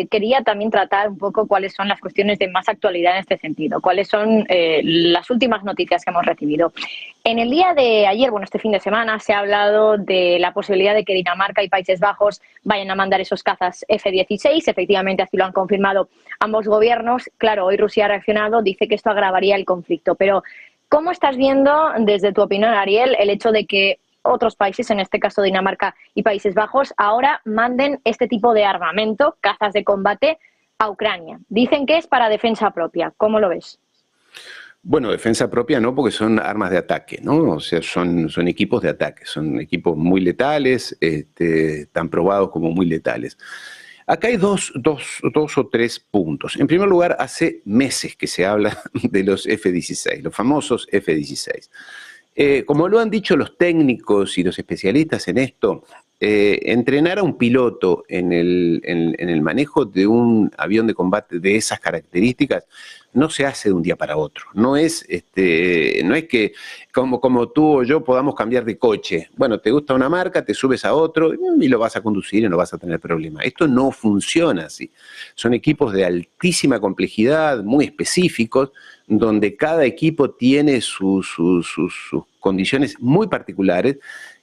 quería también tratar un poco cuáles son las cuestiones de más actualidad en este sentido, cuáles son las últimas noticias que hemos recibido. En el día de ayer, bueno, este fin de semana, se ha hablado de la posibilidad de que Dinamarca y Países Bajos vayan a mandar esos cazas F-16. Efectivamente, así lo han confirmado ambos gobiernos. Claro, hoy Rusia ha reaccionado, dice que esto agravaría el conflicto. Pero, ¿cómo estás viendo, desde tu opinión, Ariel, el hecho de que otros países, en este caso Dinamarca y Países Bajos, ahora manden este tipo de armamento, cazas de combate, a Ucrania? Dicen que es para defensa propia. ¿Cómo lo ves? Bueno, defensa propia no, porque son armas de ataque, ¿no? O sea, son equipos de ataque, son equipos muy letales, tan probados como muy letales. Acá hay dos o tres puntos. En primer lugar, hace meses que se habla de los F-16, los famosos F-16. Como lo han dicho los técnicos y los especialistas en esto, entrenar a un piloto en el manejo de un avión de combate de esas características no se hace de un día para otro. No es que como tú o yo podamos cambiar de coche. Bueno, te gusta una marca, te subes a otro y lo vas a conducir y no vas a tener problema. Esto no funciona así. Son equipos de altísima complejidad, muy específicos, donde cada equipo tiene sus condiciones muy particulares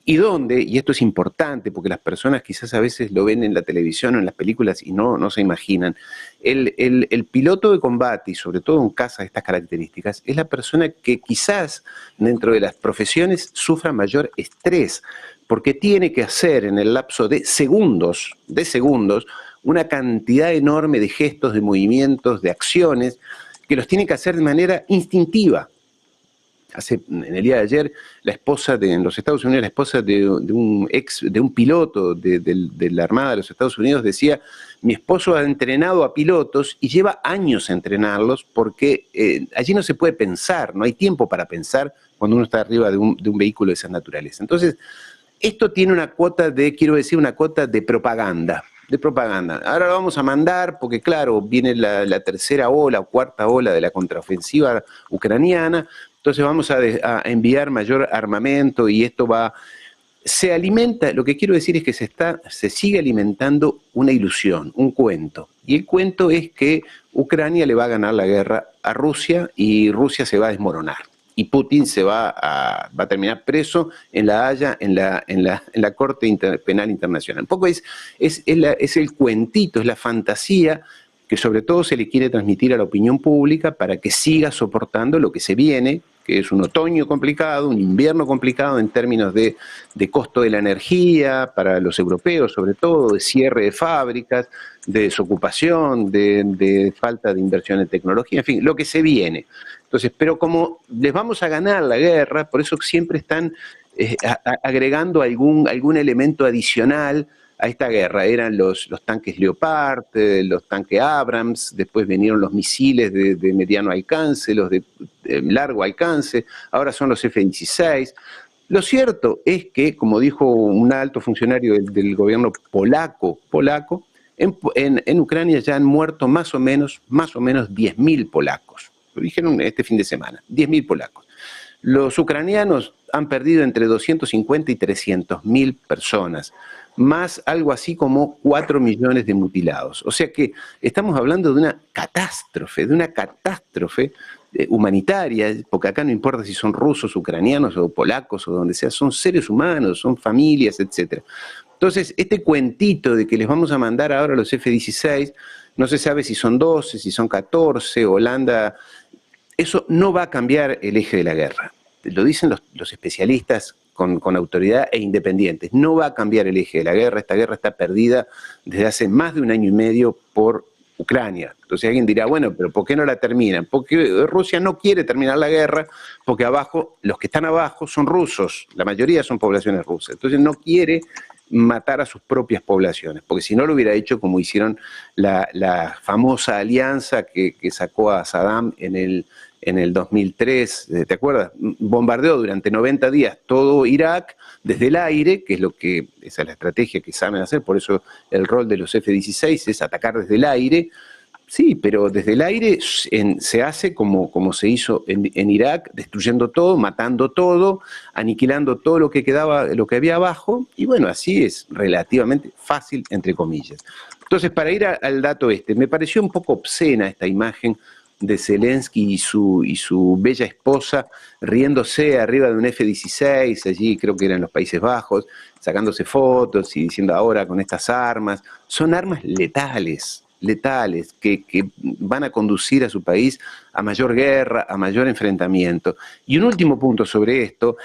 y donde, y esto es importante porque las personas quizás a veces lo ven en la televisión o en las películas y no se imaginan, el piloto de combate y sobre todo un caza de estas características es la persona que quizás dentro de las profesiones sufra mayor estrés porque tiene que hacer en el lapso de segundos, una cantidad enorme de gestos, de movimientos, de acciones que los tiene que hacer de manera instintiva. En el día de ayer, en los Estados Unidos, la esposa de un piloto de la Armada de los Estados Unidos decía: mi esposo ha entrenado a pilotos y lleva años entrenarlos porque allí no se puede pensar, no hay tiempo para pensar cuando uno está arriba de un vehículo de esa naturaleza. Entonces, esto tiene una cuota de propaganda. Ahora lo vamos a mandar porque, claro, viene la tercera ola o cuarta ola de la contraofensiva ucraniana, entonces vamos a enviar mayor armamento y esto se alimenta, lo que quiero decir es que se sigue alimentando una ilusión, un cuento. Y el cuento es que Ucrania le va a ganar la guerra a Rusia y Rusia se va a desmoronar. Y Putin va a terminar preso en La Haya, en la Corte Penal Internacional. Un poco es el cuentito, es la fantasía que sobre todo se le quiere transmitir a la opinión pública para que siga soportando lo que se viene, que es un otoño complicado, un invierno complicado en términos de costo de la energía para los europeos, sobre todo, de cierre de fábricas, de desocupación, de falta de inversión en tecnología, en fin, lo que se viene. Entonces, pero como les vamos a ganar la guerra, por eso siempre están agregando algún elemento adicional a esta guerra. Eran los tanques Leopard, los tanques Abrams, después vinieron los misiles de mediano alcance, los de largo alcance, ahora son los F-16. Lo cierto es que, como dijo un alto funcionario del gobierno polaco, en Ucrania ya han muerto más o menos 10.000 polacos. Lo dijeron este fin de semana, 10.000 polacos. Los ucranianos han perdido entre 250 y 300.000 personas, más algo así como 4 millones de mutilados. O sea que estamos hablando de una catástrofe humanitaria, porque acá no importa si son rusos, ucranianos o polacos o donde sea, son seres humanos, son familias, etc. Entonces, este cuentito de que les vamos a mandar ahora los F-16, no se sabe si son 12, si son 14, Holanda, eso no va a cambiar el eje de la guerra. Lo dicen los especialistas con autoridad e independientes. No va a cambiar el eje de la guerra. Esta guerra está perdida desde hace más de 1 año y medio por Ucrania. Entonces alguien dirá, bueno, pero ¿por qué no la terminan? Porque Rusia no quiere terminar la guerra, porque los que están abajo son rusos, la mayoría son poblaciones rusas. Entonces no quiere matar a sus propias poblaciones, porque si no lo hubiera hecho como hicieron la famosa alianza que sacó a Saddam en el 2003, ¿te acuerdas? Bombardeó durante 90 días todo Irak desde el aire, esa es la estrategia que saben hacer, por eso el rol de los F-16 es atacar desde el aire. Sí, pero desde el aire se hace como se hizo en Irak, destruyendo todo, matando todo, aniquilando todo lo que había abajo, y bueno, así es relativamente fácil, entre comillas. Entonces, para ir al dato me pareció un poco obscena esta imagen de Zelensky y su bella esposa riéndose arriba de un F-16, allí creo que era en los Países Bajos, sacándose fotos y diciendo ahora con estas armas. Son armas letales, letales, que van a conducir a su país a mayor guerra, a mayor enfrentamiento. Y un último punto sobre esto.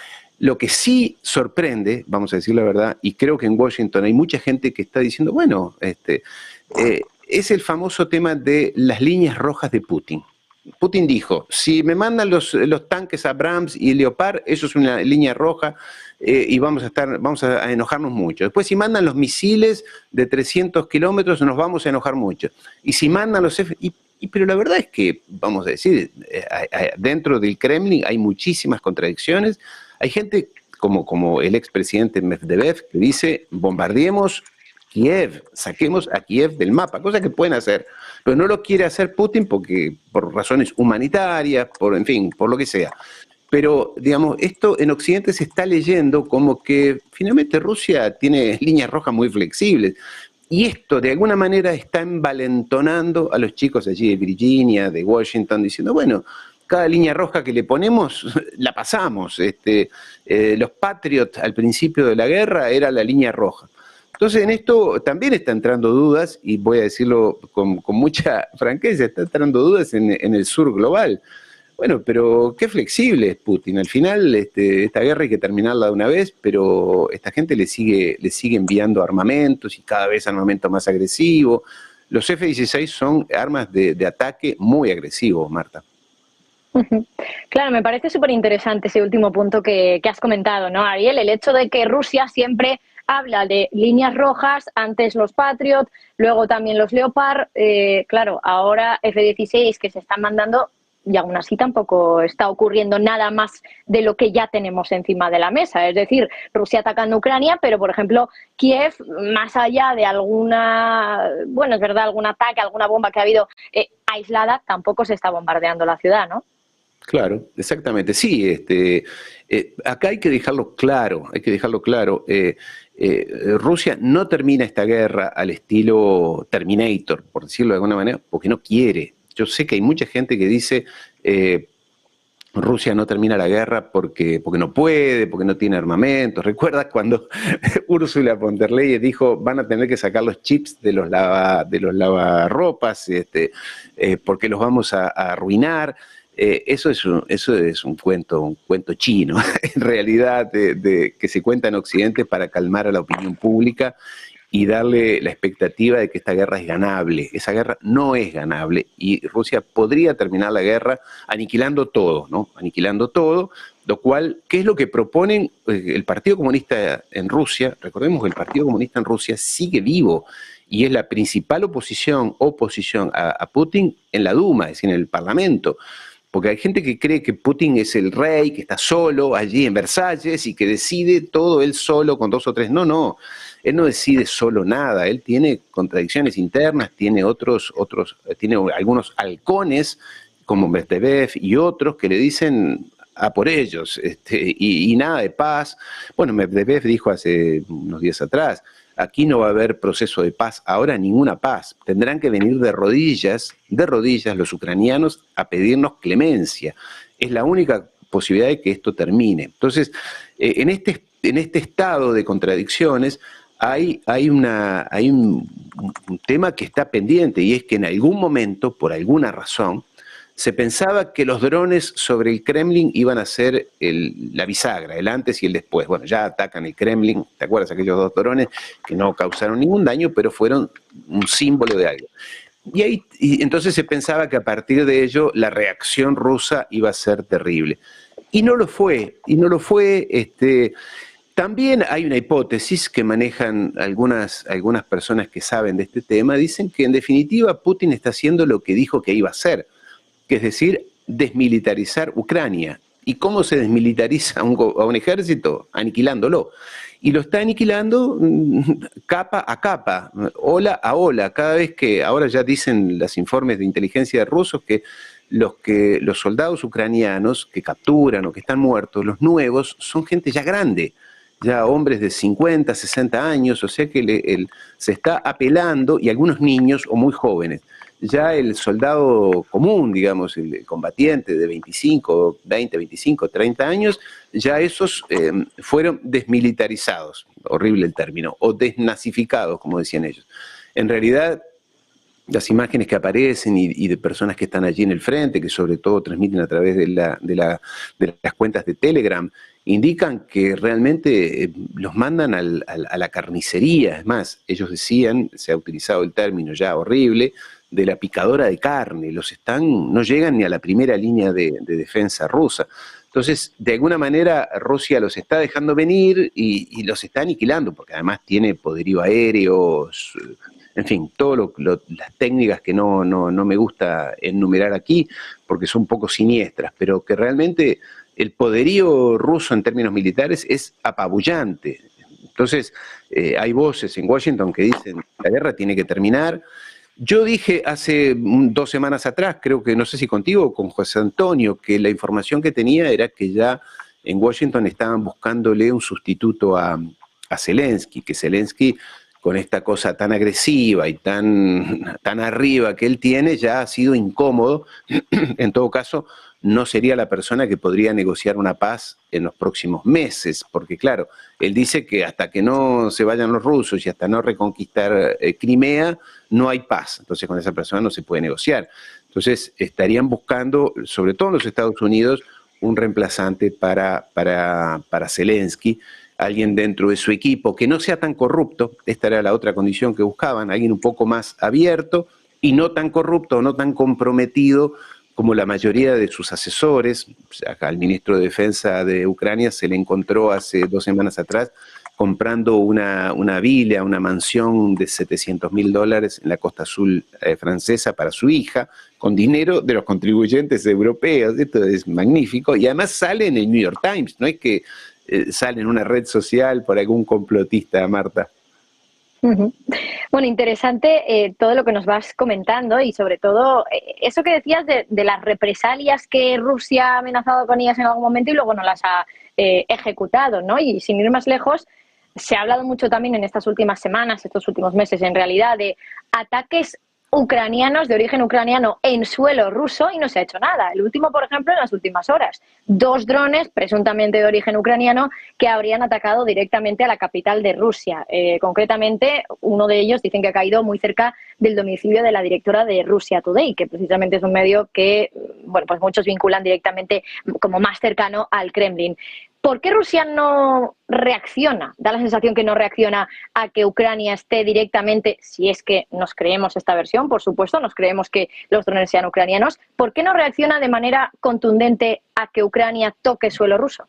Lo que sí sorprende, vamos a decir la verdad, y creo que en Washington hay mucha gente que está diciendo, bueno, es el famoso tema de las líneas rojas de Putin. Putin dijo, si me mandan los tanques Abrams y Leopard, eso es una línea roja y vamos a enojarnos mucho. Después, si mandan los misiles de 300 kilómetros, nos vamos a enojar mucho. Y si mandan los pero la verdad es que, vamos a decir, dentro del Kremlin hay muchísimas contradicciones. Hay gente como el expresidente Medvedev que dice, bombardeemos Kiev, saquemos a Kiev del mapa, cosa que pueden hacer, pero no lo quiere hacer Putin por razones humanitarias, en fin, por lo que sea. Pero, digamos, esto en Occidente se está leyendo como que finalmente Rusia tiene líneas rojas muy flexibles. Y esto, de alguna manera, está envalentonando a los chicos allí de Virginia, de Washington, diciendo, bueno, cada línea roja que le ponemos, la pasamos. Los Patriot al principio de la guerra era la línea roja. Entonces en esto también está entrando dudas, y voy a decirlo con mucha franqueza, está entrando dudas en el sur global. Bueno, pero qué flexible es Putin. Al final esta guerra hay que terminarla de una vez, pero esta gente le sigue enviando armamentos y cada vez armamento más agresivo. Los F-16 son armas de ataque muy agresivos, Marta. Claro, me parece súper interesante ese último punto que has comentado, ¿no, Ariel? El hecho de que Rusia siempre habla de líneas rojas, antes los Patriot, luego también los Leopard, claro, ahora F-16 que se están mandando, y aún así tampoco está ocurriendo nada más de lo que ya tenemos encima de la mesa. Es decir, Rusia atacando Ucrania, pero, por ejemplo, Kiev, más allá de alguna, bueno, es verdad, algún ataque, alguna bomba que ha habido aislada, tampoco se está bombardeando la ciudad, ¿no? Claro, exactamente. Sí, acá hay que dejarlo claro, Rusia no termina esta guerra al estilo Terminator, por decirlo de alguna manera, porque no quiere. Yo sé que hay mucha gente que dice Rusia no termina la guerra porque no puede, porque no tiene armamentos. ¿Recuerdas cuando Ursula von der Leyen dijo van a tener que sacar los chips de los lavarropas porque los vamos a arruinar? Eso es un cuento chino, en realidad, que se cuenta en Occidente para calmar a la opinión pública y darle la expectativa de que esta guerra es ganable. Esa guerra no es ganable y Rusia podría terminar la guerra aniquilando todo, ¿no? Aniquilando todo, lo cual, ¿qué es lo que proponen el Partido Comunista en Rusia? Recordemos que el Partido Comunista en Rusia sigue vivo y es la principal oposición a Putin en la Duma, es decir, en el Parlamento. Porque hay gente que cree que Putin es el rey, que está solo allí en Versalles y que decide todo él solo con 2 o 3. No, él no decide solo nada, él tiene contradicciones internas, tiene tiene algunos halcones como Medvedev y otros que le dicen a por ellos, y nada de paz. Bueno, Medvedev dijo hace unos días atrás, aquí no va a haber proceso de paz, ahora ninguna paz. Tendrán que venir de rodillas los ucranianos a pedirnos clemencia. Es la única posibilidad de que esto termine. Entonces, en este estado de contradicciones hay un tema que está pendiente y es que en algún momento, por alguna razón, se pensaba que los drones sobre el Kremlin iban a ser la bisagra, el antes y el después. Bueno, ya atacan el Kremlin, ¿te acuerdas? Aquellos 2 drones que no causaron ningún daño, pero fueron un símbolo de algo. Y entonces se pensaba que a partir de ello la reacción rusa iba a ser terrible. Y no lo fue. También hay una hipótesis que manejan algunas personas que saben de este tema, dicen que en definitiva Putin está haciendo lo que dijo que iba a hacer, que es decir, desmilitarizar Ucrania. ¿Y cómo se desmilitariza a un ejército? Aniquilándolo. Y lo está aniquilando capa a capa, ola a ola. Cada vez que, ahora ya dicen los informes de inteligencia rusos que los soldados ucranianos que capturan o que están muertos, los nuevos, son gente ya grande. ya hombres de 50, 60 años, o sea que se está apelando, y algunos niños o muy jóvenes. Ya el soldado común, digamos, el combatiente de 25, 20, 25, 30 años, ya esos fueron desmilitarizados, horrible el término, o desnazificados, como decían ellos. En realidad, las imágenes que aparecen y de personas que están allí en el frente, que sobre todo transmiten a través de las cuentas de Telegram, indican que realmente los mandan a la carnicería. Es más, ellos decían, se ha utilizado el término ya horrible, de la picadora de carne. No llegan ni a la primera línea de defensa rusa. Entonces, de alguna manera, Rusia los está dejando venir y los está aniquilando, porque además tiene poderío aéreo, en fin, todas las técnicas que no me gusta enumerar aquí, porque son un poco siniestras, pero que realmente el poderío ruso en términos militares es apabullante. Entonces, hay voces en Washington que dicen la guerra tiene que terminar. Yo dije hace 2 semanas atrás, creo que no sé si contigo o con José Antonio, que la información que tenía era que ya en Washington estaban buscándole un sustituto a Zelensky, que Zelensky, con esta cosa tan agresiva y tan arriba que él tiene, ya ha sido incómodo. En todo caso, no sería la persona que podría negociar una paz en los próximos meses, porque claro, él dice que hasta que no se vayan los rusos y hasta no reconquistar Crimea, no hay paz. Entonces con esa persona no se puede negociar. Entonces estarían buscando, sobre todo en los Estados Unidos, un reemplazante para Zelensky, alguien dentro de su equipo que no sea tan corrupto. Esta era la otra condición que buscaban, alguien un poco más abierto y no tan corrupto, no tan comprometido como la mayoría de sus asesores. Acá al ministro de Defensa de Ucrania se le encontró hace 2 semanas atrás comprando una villa, una mansión de $700.000 en la costa azul francesa para su hija, con dinero de los contribuyentes europeos. Esto es magnífico, y además sale en el New York Times, no es que sale en una red social por algún complotista, Marta. Bueno, interesante todo lo que nos vas comentando, y sobre todo eso que decías de las represalias que Rusia ha amenazado con ellas en algún momento y luego no las ha ejecutado, ¿no? Y sin ir más lejos, se ha hablado mucho también en estas últimas semanas, estos últimos meses en realidad, de ataques ucranianos de origen ucraniano en suelo ruso, y no se ha hecho nada. El último, por ejemplo, en las últimas horas, 2 drones presuntamente de origen ucraniano que habrían atacado directamente a la capital de Rusia. Concretamente, uno de ellos dicen que ha caído muy cerca del domicilio de la directora de Russia Today, que precisamente es un medio que, bueno, pues muchos vinculan directamente como más cercano al Kremlin. ¿Por qué Rusia no reacciona? Da la sensación que no reacciona a que Ucrania esté directamente, si es que nos creemos esta versión, por supuesto, nos creemos que los drones sean ucranianos. ¿Por qué no reacciona de manera contundente a que Ucrania toque suelo ruso?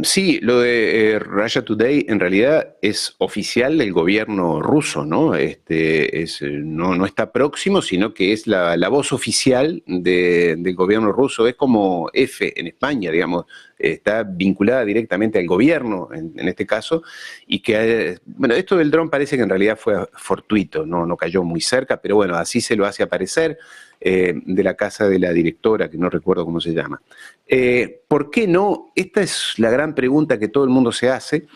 Sí, lo de Russia Today en realidad es oficial del gobierno ruso, ¿no? No está próximo, sino que es la voz oficial del gobierno ruso. Es como F en España, digamos, está vinculada directamente al gobierno en este caso, y que, bueno, esto del dron parece que en realidad fue fortuito, no cayó muy cerca, pero bueno, así se lo hace aparecer, de la casa de la directora, que no recuerdo cómo se llama. ¿Por qué no? Esta es la gran pregunta que todo el mundo se hace.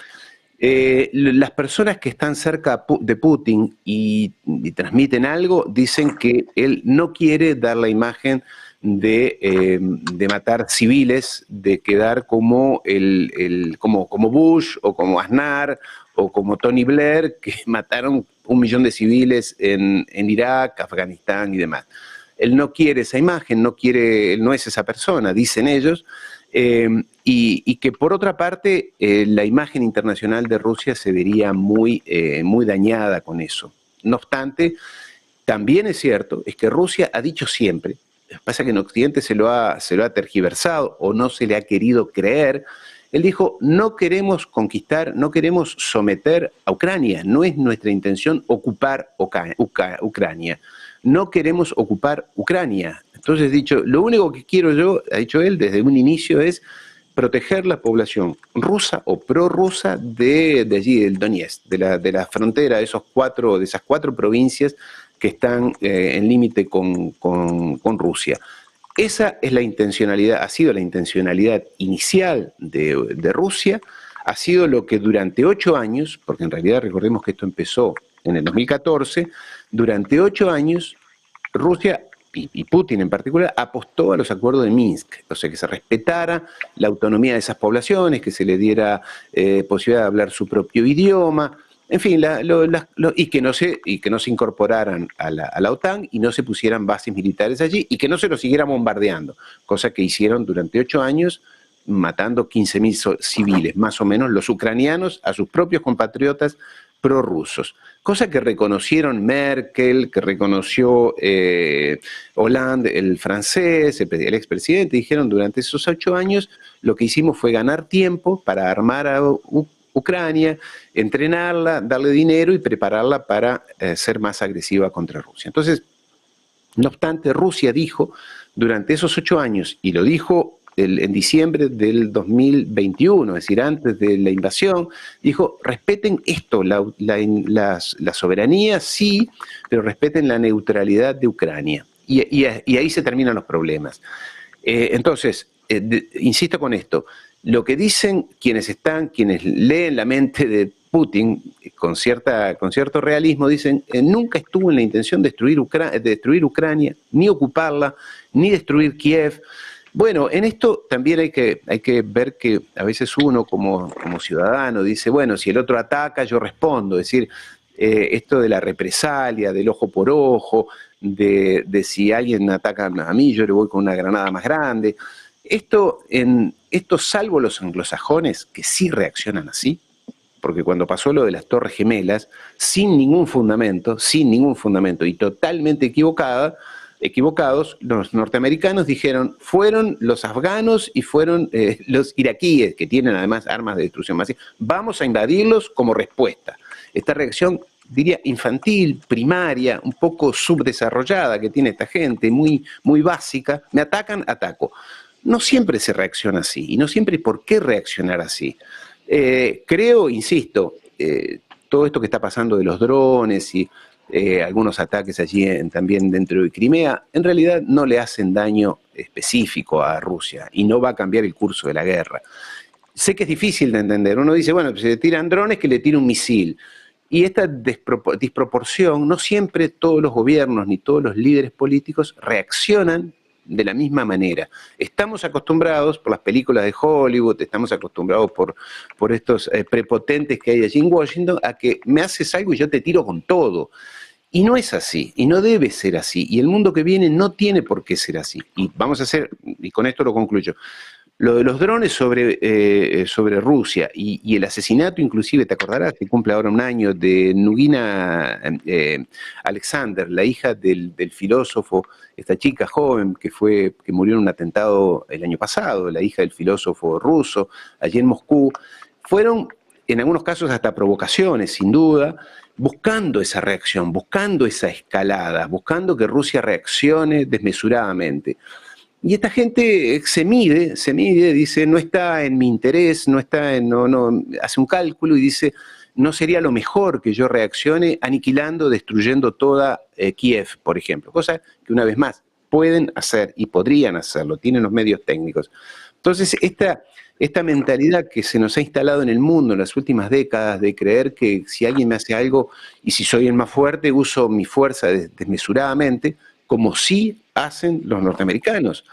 Las personas que están cerca de Putin y transmiten algo dicen que él no quiere dar la imagen de matar civiles, de quedar como como Bush o como Aznar o como Tony Blair, que mataron 1 millón de civiles en Irak, Afganistán y demás. Él no quiere esa imagen, él no es esa persona, dicen ellos, y que por otra parte la imagen internacional de Rusia se vería muy dañada con eso. No obstante, también es cierto, es que Rusia ha dicho siempre, pasa que en Occidente se lo ha tergiversado o no se le ha querido creer. Él dijo, no queremos conquistar, no queremos someter a Ucrania, no es nuestra intención ocupar Ucrania. No queremos ocupar Ucrania. Entonces, dicho, lo único que quiero yo, ha dicho él desde un inicio, es proteger la población rusa o prorrusa de allí, del Donetsk, de la frontera de esas 4 provincias que están en límite con Rusia. Esa es la intencionalidad, ha sido la intencionalidad inicial de Rusia. ha sido lo que durante 8 años, porque en realidad recordemos que esto empezó en el 2014, durante 8 años Rusia y Putin en particular apostó a los acuerdos de Minsk, o sea, que se respetara la autonomía de esas poblaciones, que se le diera posibilidad de hablar su propio idioma, en fin, y que no se incorporaran a la OTAN y no se pusieran bases militares allí y que no se lo siguieran bombardeando, cosa que hicieron durante 8 años, matando 15.000 civiles, más o menos, los ucranianos a sus propios compatriotas prorrusos. Cosa que reconocieron Merkel, que reconoció Hollande, el francés, el expresidente, dijeron durante esos 8 años lo que hicimos fue ganar tiempo para armar a Ucrania, entrenarla, darle dinero y prepararla para ser más agresiva contra Rusia. Entonces, no obstante, Rusia dijo durante esos 8 años, y lo dijo en diciembre del 2021, es decir, antes de la invasión, dijo, respeten esto, la soberanía sí, pero respeten la neutralidad de Ucrania. Y ahí se terminan los problemas. Entonces, insisto con esto, lo que dicen quienes leen la mente de Putin con cierto realismo, dicen, nunca estuvo en la intención de destruir Ucrania, ni ocuparla, ni destruir Kiev. Bueno, en esto también hay que ver que a veces uno como ciudadano dice, bueno, si el otro ataca, yo respondo. Es decir, esto de la represalia, del ojo por ojo, de si alguien ataca a mí, yo le voy con una granada más grande. Esto, salvo los anglosajones, que sí reaccionan así, porque cuando pasó lo de las Torres Gemelas, sin ningún fundamento y totalmente equivocados, los norteamericanos dijeron, fueron los afganos y fueron los iraquíes, que tienen además armas de destrucción masiva, vamos a invadirlos como respuesta. Esta reacción, diría, infantil, primaria, un poco subdesarrollada que tiene esta gente, muy, muy básica, me atacan, ataco. No siempre se reacciona así, y no siempre hay por qué reaccionar así. Creo, insisto, todo esto que está pasando de los drones y algunos ataques allí también dentro de Crimea, en realidad no le hacen daño específico a Rusia y no va a cambiar el curso de la guerra. Sé que es difícil de entender. Uno dice, bueno, si le tiran drones, que le tire un misil. Y esta disproporción, no siempre todos los gobiernos ni todos los líderes políticos reaccionan de la misma manera. Estamos acostumbrados por las películas de Hollywood, estamos acostumbrados por estos prepotentes que hay allí en Washington, a que me haces algo y yo te tiro con todo. Y no es así, y no debe ser así, y el mundo que viene no tiene por qué ser así. Y vamos a hacer, y con esto lo concluyo, lo de los drones sobre Rusia y el asesinato, inclusive, te acordarás, que cumple ahora un año, de Nugina Alexander, la hija del filósofo, esta chica joven que murió en un atentado el año pasado, la hija del filósofo ruso, allí en Moscú, fueron en algunos casos hasta provocaciones, sin duda, buscando esa reacción, buscando esa escalada, buscando que Rusia reaccione desmesuradamente. Y esta gente se mide, dice, no está en mi interés, hace un cálculo y dice, no sería lo mejor que yo reaccione aniquilando, destruyendo toda Kiev, por ejemplo. Cosa que, una vez más, pueden hacer y podrían hacerlo, tienen los medios técnicos. Entonces, esta mentalidad que se nos ha instalado en el mundo en las últimas décadas de creer que si alguien me hace algo y si soy el más fuerte, uso mi fuerza desmesuradamente, como sí hacen los norteamericanos.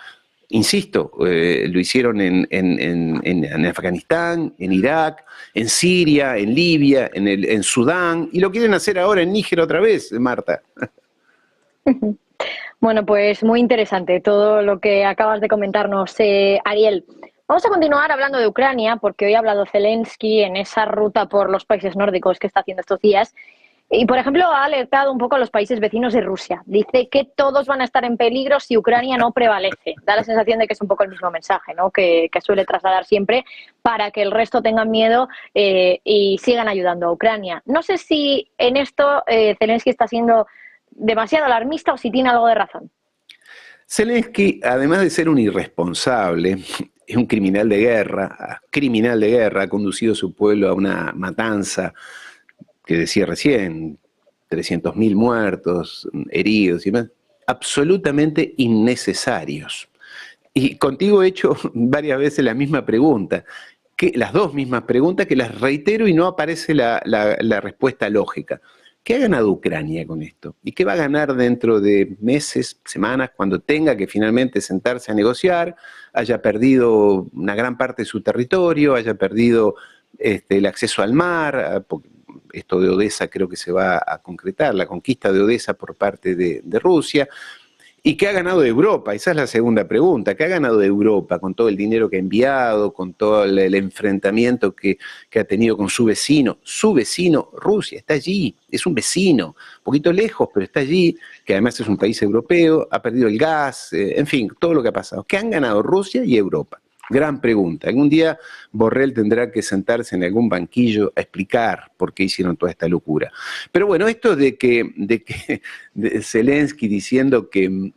Insisto, lo hicieron en Afganistán, en Irak, en Siria, en Libia, en Sudán, y lo quieren hacer ahora en Níger otra vez, Marta. Bueno, pues muy interesante todo lo que acabas de comentarnos, Ariel. Vamos a continuar hablando de Ucrania, porque hoy ha hablado Zelensky en esa ruta por los países nórdicos que está haciendo estos días. Y, por ejemplo, ha alertado un poco a los países vecinos de Rusia. Dice que todos van a estar en peligro si Ucrania no prevalece. Da la sensación de que es un poco el mismo mensaje, ¿no?, que suele trasladar siempre, para que el resto tengan miedo y sigan ayudando a Ucrania. No sé si en esto Zelensky está siendo demasiado alarmista o si tiene algo de razón. Zelensky, además de ser un irresponsable, es un criminal de guerra, ha conducido a su pueblo a una matanza que decía recién, 300.000 muertos, heridos y demás, absolutamente innecesarios. Y contigo he hecho varias veces la misma pregunta. que las dos mismas preguntas que las reitero y no aparece la respuesta lógica. ¿Qué ha ganado Ucrania con esto? ¿Y qué va a ganar dentro de meses, semanas, cuando tenga que finalmente sentarse a negociar, haya perdido una gran parte de su territorio, haya perdido el acceso al mar? Porque esto de Odessa creo que se va a concretar, la conquista de Odessa por parte de Rusia. ¿Y qué ha ganado de Europa? Esa es la segunda pregunta. ¿Qué ha ganado de Europa con todo el dinero que ha enviado, con todo el enfrentamiento que ha tenido con su vecino? Su vecino, Rusia, está allí, es un vecino, un poquito lejos, pero está allí, que además es un país europeo, ha perdido el gas, en fin, todo lo que ha pasado. ¿Qué han ganado Rusia y Europa? Gran pregunta. Algún día Borrell tendrá que sentarse en algún banquillo a explicar por qué hicieron toda esta locura. Pero bueno, esto de Zelensky diciendo que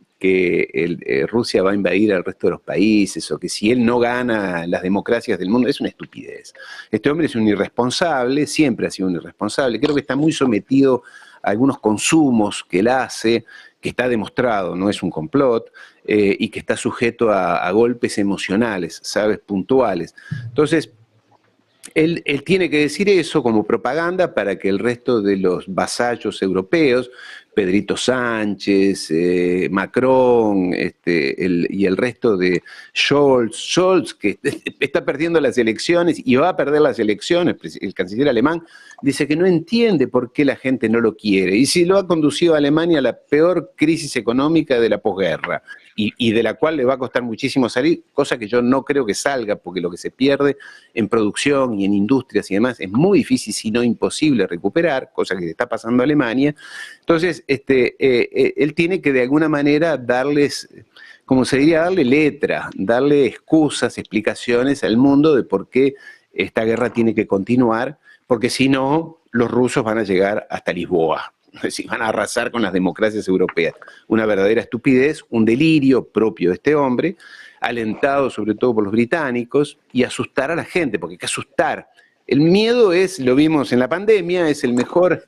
Rusia va a invadir al resto de los países o que si él no gana las democracias del mundo, es una estupidez. Este hombre es un irresponsable, siempre ha sido un irresponsable. Creo que está muy sometido a algunos consumos que él hace, que está demostrado, no es un complot, y que está sujeto a golpes emocionales, ¿sabes?, puntuales. Entonces, él tiene que decir eso como propaganda para que el resto de los vasallos europeos, Pedrito Sánchez, Macron, y el resto de Scholz, que está perdiendo las elecciones y va a perder las elecciones, el canciller alemán, dice que no entiende por qué la gente no lo quiere. Y si lo ha conducido a Alemania a la peor crisis económica de la posguerra, y de la cual le va a costar muchísimo salir, cosa que yo no creo que salga, porque lo que se pierde en producción y en industrias y demás es muy difícil, si no imposible, recuperar, cosa que le está pasando a Alemania. Entonces, él tiene que de alguna manera darles, como se diría, darle letra, darle excusas, explicaciones al mundo de por qué esta guerra tiene que continuar, porque si no, los rusos van a llegar hasta Lisboa. Es decir, van a arrasar con las democracias europeas. Una verdadera estupidez, un delirio propio de este hombre, alentado sobre todo por los británicos, y asustar a la gente, porque hay que asustar. El miedo es, lo vimos en la pandemia, es el mejor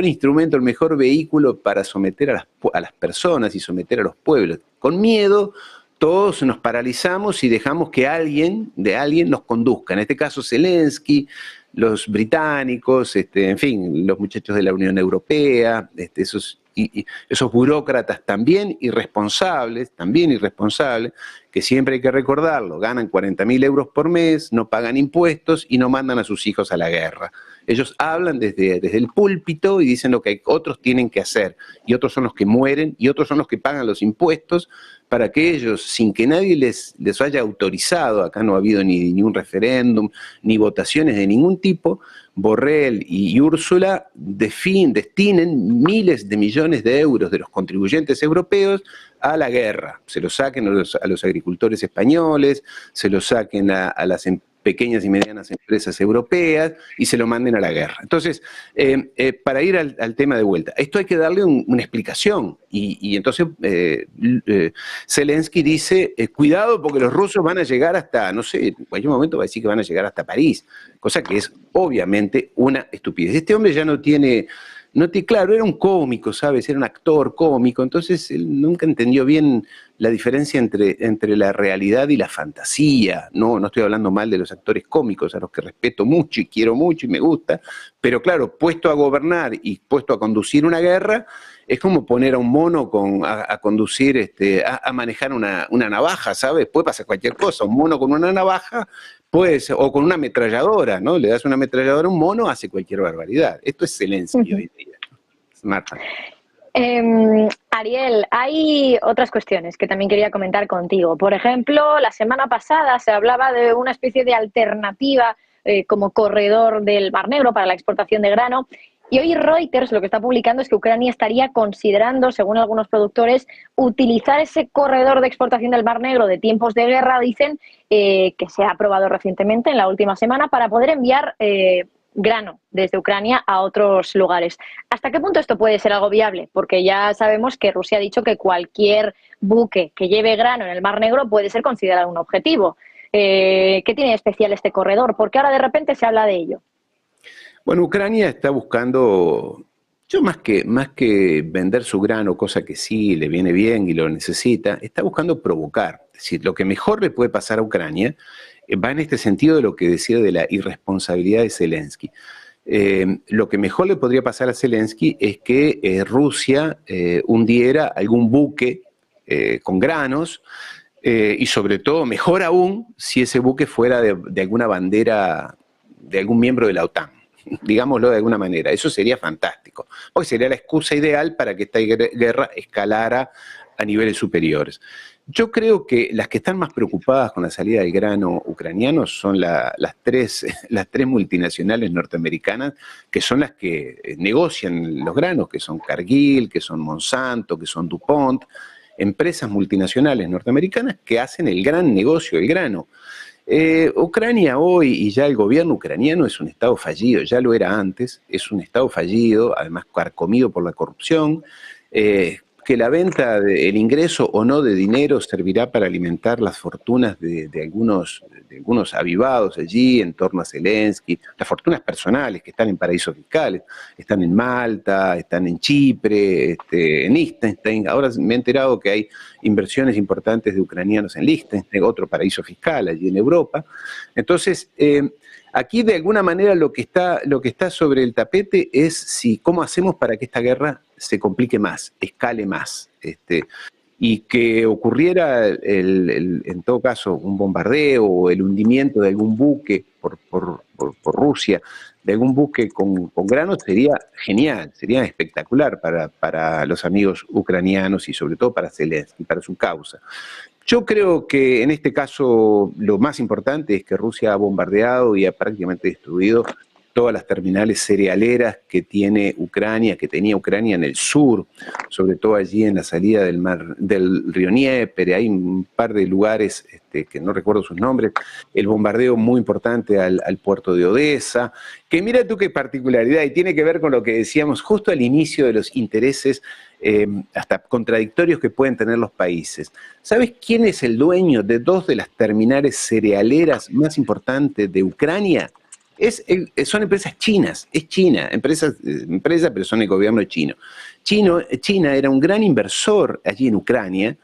instrumento, el mejor vehículo para someter a las personas y someter a los pueblos. Con miedo todos nos paralizamos y dejamos que alguien nos conduzca. En este caso Zelensky, los británicos, en fin, los muchachos de la Unión Europea, esos burócratas también irresponsables, que siempre hay que recordarlo, ganan 40.000 euros por mes, no pagan impuestos y no mandan a sus hijos a la guerra. Ellos hablan desde el púlpito y dicen lo que otros tienen que hacer, y otros son los que mueren, y otros son los que pagan los impuestos, para que ellos, sin que nadie les haya autorizado, acá no ha habido ni un referéndum, ni votaciones de ningún tipo, Borrell y Úrsula destinen miles de millones de euros de los contribuyentes europeos a la guerra. Se los saquen a los agricultores españoles, se los saquen a las pequeñas y medianas empresas europeas y se lo manden a la guerra. Entonces, para ir al tema de vuelta, esto hay que darle una explicación. Y entonces Zelensky dice, cuidado porque los rusos van a llegar hasta, no sé, en cualquier momento va a decir que van a llegar hasta París, cosa que es obviamente una estupidez. Este hombre ya claro, era un cómico, ¿sabes? Era un actor cómico, entonces él nunca entendió bien la diferencia entre la realidad y la fantasía. No estoy hablando mal de los actores cómicos, a los que respeto mucho y quiero mucho y me gusta, pero claro, puesto a gobernar y puesto a conducir una guerra, es como poner a un mono a conducir, a manejar una navaja, ¿sabes? Puede pasar cualquier cosa, un mono con una navaja, o con una ametralladora, ¿no? Le das una ametralladora a un mono, hace cualquier barbaridad. Esto es Zelensky hoy día. Marta. Ariel, hay otras cuestiones que también quería comentar contigo. Por ejemplo, la semana pasada se hablaba de una especie de alternativa como corredor del Mar Negro para la exportación de grano. Y hoy Reuters lo que está publicando es que Ucrania estaría considerando, según algunos productores, utilizar ese corredor de exportación del Mar Negro de tiempos de guerra, dicen, que se ha aprobado recientemente en la última semana, para poder enviar grano desde Ucrania a otros lugares. ¿Hasta qué punto esto puede ser algo viable? Porque ya sabemos que Rusia ha dicho que cualquier buque que lleve grano en el Mar Negro puede ser considerado un objetivo. ¿Qué tiene de especial este corredor? ¿Por qué ahora de repente se habla de ello? Bueno, Ucrania está buscando, más que vender su grano, cosa que sí le viene bien y lo necesita, está buscando provocar. Es decir, lo que mejor le puede pasar a Ucrania va en este sentido de lo que decía de la irresponsabilidad de Zelensky. Lo que mejor le podría pasar a Zelensky es que Rusia hundiera algún buque con granos, y sobre todo, mejor aún, si ese buque fuera de alguna bandera, de algún miembro de la OTAN, digámoslo de alguna manera. Eso sería fantástico, porque sería la excusa ideal para que esta guerra escalara a niveles superiores. Yo creo que las que están más preocupadas con la salida del grano ucraniano son las tres multinacionales norteamericanas, que son las que negocian los granos, que son Cargill, que son Monsanto, que son DuPont, empresas multinacionales norteamericanas que hacen el gran negocio del grano. Ucrania hoy, y ya el gobierno ucraniano es un Estado fallido, ya lo era antes, es un Estado fallido, además carcomido por la corrupción, que la venta, el ingreso o no de dinero servirá para alimentar las fortunas de algunos avivados allí en torno a Zelensky, las fortunas personales que están en paraísos fiscales, están en Malta, están en Chipre, en Liechtenstein. Ahora me he enterado que hay inversiones importantes de ucranianos en Liechtenstein, otro paraíso fiscal allí en Europa. Entonces, aquí de alguna manera lo que está sobre el tapete es cómo hacemos para que esta guerra se complique más, escale más, y que ocurriera en todo caso un bombardeo o el hundimiento de algún buque por Rusia, de algún buque con granos, sería genial, sería espectacular para los amigos ucranianos y sobre todo para Zelensky, para su causa. Yo creo que en este caso lo más importante es que Rusia ha bombardeado y ha prácticamente destruido todas las terminales cerealeras que tenía Ucrania en el sur, sobre todo allí en la salida del río Dnieper. Hay un par de lugares que no recuerdo sus nombres, el bombardeo muy importante al puerto de Odessa, que mira tú qué particularidad, y tiene que ver con lo que decíamos justo al inicio de los intereses hasta contradictorios que pueden tener los países. ¿Sabes quién es el dueño de dos de las terminales cerealeras más importantes de Ucrania? Son empresas chinas, es China, empresas, pero son el gobierno chino. China era un gran inversor allí en Ucrania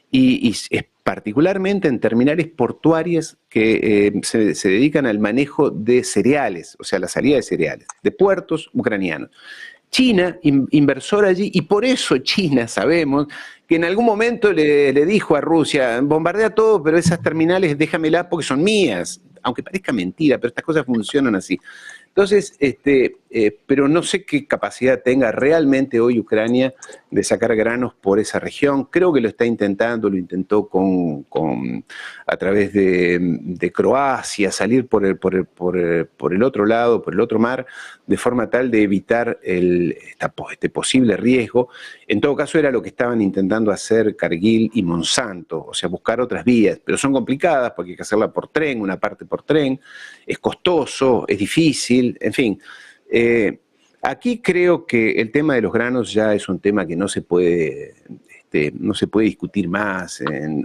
y particularmente en terminales portuarias que se dedican al manejo de cereales, o sea, la salida de cereales, de puertos ucranianos. China, inversor allí, y por eso China, sabemos, que en algún momento le dijo a Rusia, bombardea todo, pero esas terminales déjamelas porque son mías, aunque parezca mentira, pero estas cosas funcionan así. Entonces, pero no sé qué capacidad tenga realmente hoy Ucrania de sacar granos por esa región. Creo que lo está intentando, lo intentó a través de Croacia, salir por el otro lado, por el otro mar, de forma tal de evitar este posible riesgo. En todo caso, era lo que estaban intentando hacer Cargill y Monsanto, o sea, buscar otras vías, pero son complicadas porque hay que hacerla por tren, una parte por tren, es costoso, es difícil, en fin. Aquí creo que el tema de los granos ya es un tema que no se puede discutir más.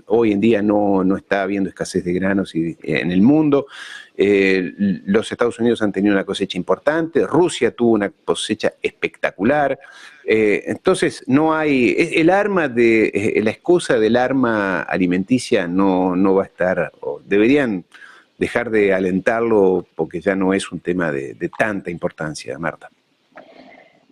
Hoy en día no está habiendo escasez de granos en el mundo. Los Estados Unidos han tenido una cosecha importante, Rusia tuvo una cosecha espectacular. Entonces no hay, la excusa del arma alimenticia no va a estar, o deberían dejar de alentarlo porque ya no es un tema de tanta importancia, Marta.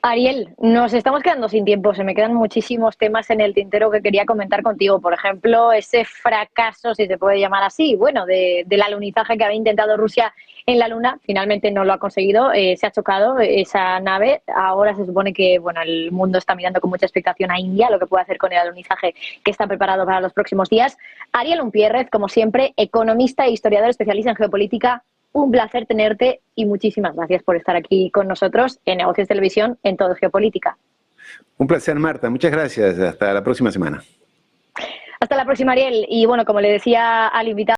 Ariel, nos estamos quedando sin tiempo, se me quedan muchísimos temas en el tintero que quería comentar contigo. Por ejemplo, ese fracaso, si se puede llamar así, bueno, del alunizaje que había intentado Rusia en la Luna, finalmente no lo ha conseguido, se ha chocado esa nave. Ahora se supone que bueno, el mundo está mirando con mucha expectación a India, lo que puede hacer con el alunizaje que está preparado para los próximos días. Ariel Umpierrez, como siempre, economista e historiador especialista en geopolítica. Un placer tenerte y muchísimas gracias por estar aquí con nosotros en Negocios Televisión en Todo Geopolítica. Un placer, Marta. Muchas gracias. Hasta la próxima semana. Hasta la próxima, Ariel. Y bueno, como le decía al invitado,